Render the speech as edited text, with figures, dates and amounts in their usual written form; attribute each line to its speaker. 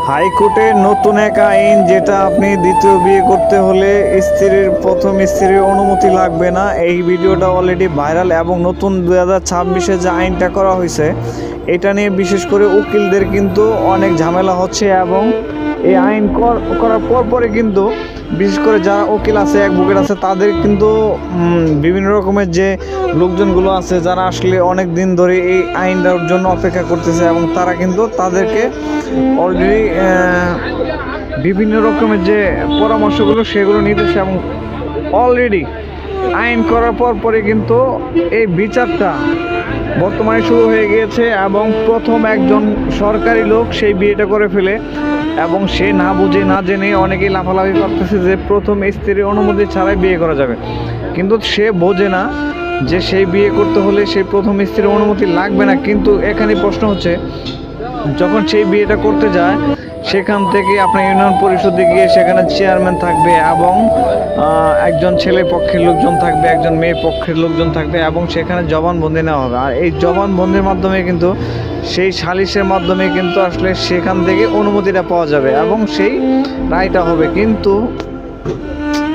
Speaker 1: হাইকোর্টের নতুন এক আইন, যেটা আপনি দ্বিতীয় বিয়ে করতে হলে প্রথম স্ত্রীর অনুমতি লাগবে না। এই ভিডিওটা অলরেডি ভাইরাল এবং নতুন 2026-এ যে আইনটা করা হয়েছে এটা নিয়ে বিশেষ করে উকিলদের কিন্তু অনেক ঝামেলা হচ্ছে। এবং এই আইন করার পরে কিন্তু বিশেষ করে যারা উকিল আছে, অ্যাডভোকেট আছে, তাদের কিন্তু বিভিন্ন রকমের যে লোকজনগুলো আছে যারা আসলে অনেক দিন ধরে এই আইনটার জন্য অপেক্ষা করতেছে, এবং তারা কিন্তু তাদেরকে অলরেডি বিভিন্ন রকমের যে পরামর্শগুলো সেগুলো নিতেছে। এবং অলরেডি আইন করার পরে কিন্তু এই বিচারটা বর্তমানে শুরু হয়ে গিয়েছে, এবং প্রথম একজন সরকারি লোক সেই বিয়েটা করে ফেলে, এবং সে না বুঝে না জেনে অনেকেই লাফালাফি করতেছে যে প্রথম স্ত্রীর অনুমতি ছাড়াই বিয়ে করা যাবে, কিন্তু সে বোঝে না যে সেই বিয়ে করতে হলে সেই প্রথম স্ত্রীর অনুমতি লাগবে না। কিন্তু এখানে প্রশ্ন হচ্ছে, যখন সেই বিয়েটা করতে যায় সেখান থেকে আপনার ইউনিয়ন পরিষদে গিয়ে সেখানে চেয়ারম্যান থাকবে, এবং একজন ছেলে পক্ষের লোকজন থাকবে, একজন মেয়ে পক্ষের লোকজন থাকবে, এবং সেখানে জবানবন্দি নেওয়া হবে। আর এই জবানবন্দির মাধ্যমে কিন্তু সেই সালিশের মাধ্যমে কিন্তু আসলে সেখান থেকে অনুমতিটা পাওয়া যাবে এবং সেই রায়টা হবে। কিন্তু